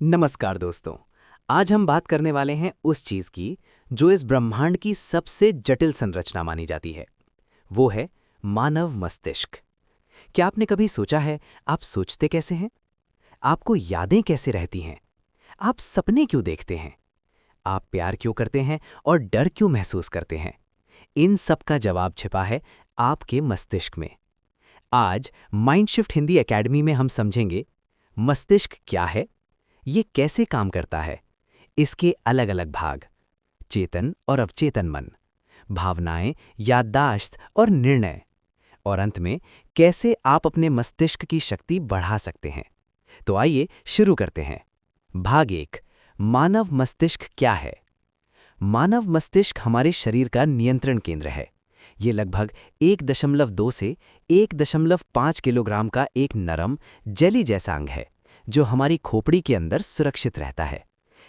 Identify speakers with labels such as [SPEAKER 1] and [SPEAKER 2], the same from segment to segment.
[SPEAKER 1] नमस्कार दोस्तों। आज हम बात करने वाले हैं उस चीज की जो इस ब्रह्मांड की सबसे जटिल संरचना मानी जाती है। वो है मानव मस्तिष्क। क्या आपने कभी सोचा है आप सोचते कैसे हैं? आपको यादें कैसे रहती हैं? आप सपने क्यों देखते हैं? आप प्यार क्यों करते हैं और डर क्यों महसूस करते हैं? इन सब का जवाब छिपा है आपके मस्तिष्क में। आज माइंडशिफ्ट हिंदी एकेडमी में हम समझेंगे मस्तिष्क क्या है, ये कैसे काम करता है, इसके अलग अलग भाग, चेतन और अवचेतन मन, भावनाएं, याददाश्त और निर्णय, और अंत में कैसे आप अपने मस्तिष्क की शक्ति बढ़ा सकते हैं। तो आइए शुरू करते हैं। भाग 1, मानव मस्तिष्क क्या है। मानव मस्तिष्क हमारे शरीर का नियंत्रण केंद्र है। ये लगभग 1.2 से 1.5 किलोग्राम का एक नरम जेली जैसा अंग है जो हमारी खोपड़ी के अंदर सुरक्षित रहता है।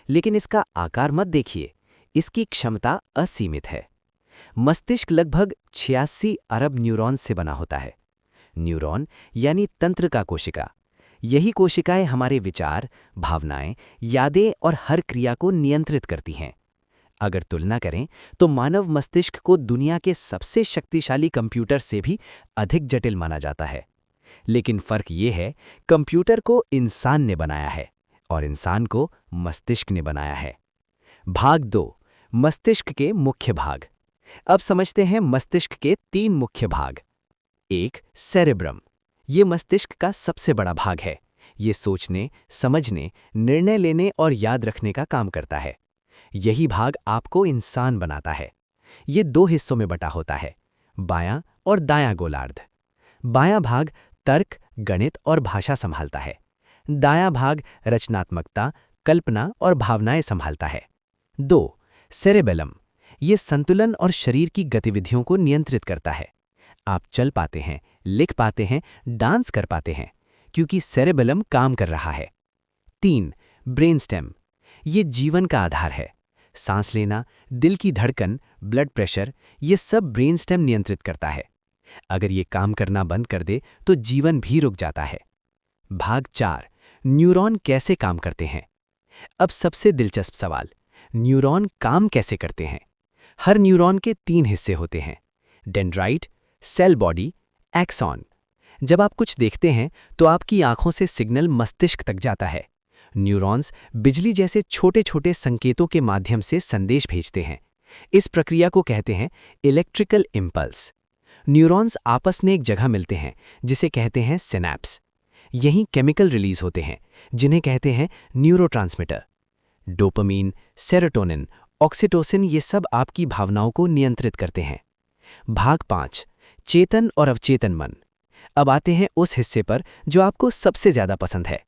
[SPEAKER 1] लेकिन इसका आकार मत देखिए, इसकी क्षमता असीमित है। मस्तिष्क लगभग 86 अरब न्यूरॉन से बना होता है। न्यूरॉन यानी तंत्र का कोशिका। यही कोशिकाएं हमारे विचार, भावनाएं, यादें और हर क्रिया को नियंत्रित करती हैं। अगर तुलना करें तो मानव मस्तिष्क को दुनिया के सबसे शक्तिशाली कंप्यूटर से भी अधिक जटिल माना जाता है। लेकिन फर्क ये है, कंप्यूटर को इंसान ने बनाया है और इंसान को मस्तिष्क ने बनाया है। भाग 2, मस्तिष्क के मुख्य भाग। अब समझते हैं मस्तिष्क के 3 मुख्य भाग। 1, सेरेब्रम। ये मस्तिष्क का सबसे बड़ा भाग है। ये सोचने, समझने, निर्णय लेने और याद रखने का काम करता है। यही भाग आपको इंसान बनाता है। ये 2 हिस्सों में बटा होता है, बायां और दायां गोलार्ध। बायां भाग तर्क, गणित और भाषा संभालता है। दायां भाग रचनात्मकता, कल्पना और भावनाएं संभालता है। 2, सेरेबेलम। ये संतुलन और शरीर की गतिविधियों को नियंत्रित करता है। आप चल पाते हैं, लिख पाते हैं, डांस कर पाते हैं, क्योंकि सेरेबेलम काम कर रहा है। 3, ब्रेनस्टेम। ये जीवन का आधार है। सांस लेना, दिल की धड़कन, ब्लड प्रेशर, ये सब ब्रेनस्टेम नियंत्रित करता है। अगर ये काम करना बंद कर दे तो जीवन भी रुक जाता है। भाग 4, न्यूरॉन कैसे काम करते हैं। अब सबसे दिलचस्प सवाल, न्यूरॉन काम कैसे करते हैं। हर न्यूरॉन के 3 हिस्से होते हैं, डेंड्राइट, सेल बॉडी, एक्सॉन। जब आप कुछ देखते हैं तो आपकी आंखों से सिग्नल मस्तिष्क तक जाता है। न्यूरॉन्स बिजली जैसे छोटे छोटे संकेतों के माध्यम से संदेश भेजते हैं। इस प्रक्रिया को कहते हैं इलेक्ट्रिकल इम्पल्स। न्यूरॉन्स आपस में एक जगह मिलते हैं जिसे कहते हैं सिनैप्स। यहीं केमिकल रिलीज होते हैं जिन्हें कहते हैं न्यूरोट्रांसमीटर। डोपामीन, सेरोटोनिन, ऑक्सीटोसिन, ये सब आपकी भावनाओं को नियंत्रित करते हैं। भाग 5, चेतन और अवचेतन मन। अब आते हैं उस हिस्से पर जो आपको सबसे ज्यादा पसंद है,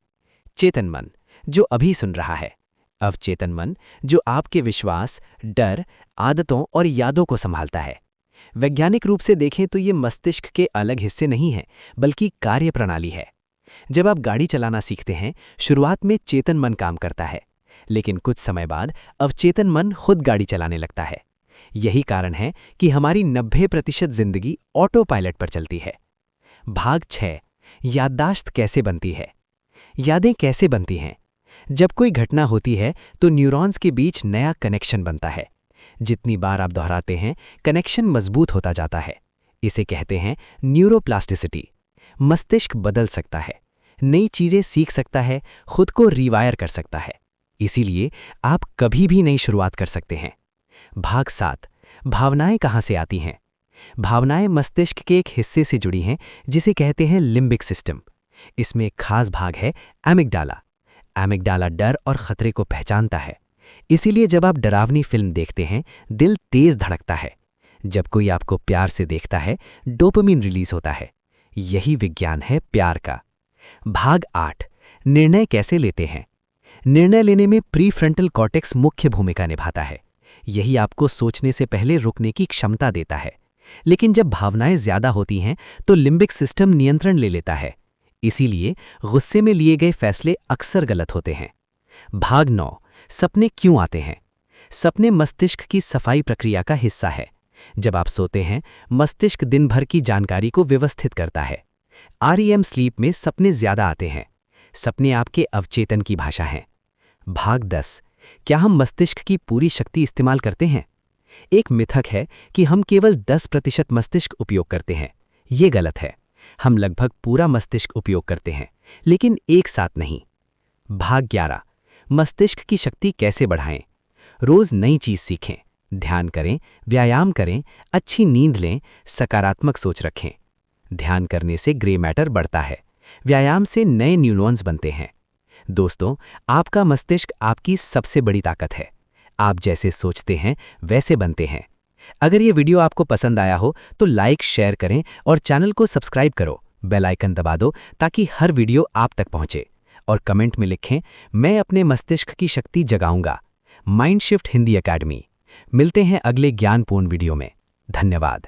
[SPEAKER 1] चेतन मन, जो अभी सुन रहा है। अवचेतन मन, जो आपके विश्वास, डर, आदतों और यादों को संभालता है। वैज्ञानिक रूप से देखें तो ये मस्तिष्क के अलग हिस्से नहीं हैं, बल्कि कार्यप्रणाली है। जब आप गाड़ी चलाना सीखते हैं, शुरुआत में चेतन मन काम करता है, लेकिन कुछ समय बाद अवचेतन मन खुद गाड़ी चलाने लगता है। यही कारण है कि हमारी 90% जिंदगी ऑटो पायलट पर चलती है। भाग 6, याददाश्त कैसे बनती है। यादें कैसे बनती हैं। जब कोई घटना होती है तो न्यूरॉन्स के बीच नया कनेक्शन बनता है। जितनी बार आप दोहराते हैं, कनेक्शन मजबूत होता जाता है। इसे कहते हैं न्यूरोप्लास्टिसिटी। मस्तिष्क बदल सकता है, नई चीजें सीख सकता है, खुद को रिवायर कर सकता है। इसीलिए आप कभी भी नई शुरुआत कर सकते हैं। भाग 7, भावनाएं कहां से आती हैं। भावनाएं मस्तिष्क के एक हिस्से से जुड़ी हैं जिसे कहते हैं लिम्बिक सिस्टम। इसमें एक खास भाग है एमिग्डाला। एमिग्डाला डर और खतरे को पहचानता है। इसीलिए जब आप डरावनी फिल्म देखते हैं, दिल तेज धड़कता है। जब कोई आपको प्यार से देखता है, डोपामिन रिलीज होता है। यही विज्ञान है प्यार का। भाग 8, निर्णय कैसे लेते हैं। निर्णय लेने में प्रीफ्रंटल कॉर्टेक्स मुख्य भूमिका निभाता है। यही आपको सोचने से पहले रुकने की क्षमता देता है। लेकिन जब भावनाएं ज्यादा होती हैं तो लिम्बिक सिस्टम नियंत्रण ले लेता है। इसीलिए गुस्से में लिए गए फैसले अक्सर गलत होते हैं। भाग 9, सपने क्यों आते हैं। सपने मस्तिष्क की सफाई प्रक्रिया का हिस्सा है। जब आप सोते हैं, मस्तिष्क दिन भर की जानकारी को व्यवस्थित करता है। REM स्लीप में सपने ज्यादा आते हैं। सपने आपके अवचेतन की भाषा हैं। भाग 10। क्या हम मस्तिष्क की पूरी शक्ति इस्तेमाल करते हैं? एक मिथक है कि हम केवल 10% मस्तिष्क उपयोग करते हैं। ये गलत है। हम लगभग पूरा मस्तिष्क उपयोग करते हैं, लेकिन एक साथ नहीं। भाग 11। मस्तिष्क की शक्ति कैसे बढ़ाएं? रोज नई चीज सीखें, ध्यान करें, व्यायाम करें, अच्छी नींद लें, सकारात्मक सोच रखें। ध्यान करने से ग्रे मैटर बढ़ता है, व्यायाम से नए न्यूरॉन्स बनते हैं। दोस्तों, आपका मस्तिष्क आपकी सबसे बड़ी ताकत है। आप जैसे सोचते हैं वैसे बनते हैं। अगर ये वीडियो आपको पसंद आया हो तो लाइक शेयर करें और चैनल को सब्सक्राइब करो, बेल आइकन दबा दो ताकि हर वीडियो आप तक पहुंचे। और कमेंट में लिखें, मैं अपने मस्तिष्क की शक्ति जगाऊंगा। Mind shift Hindi academy. मिलते हैं अगले ज्ञानपूर्ण वीडियो में। धन्यवाद।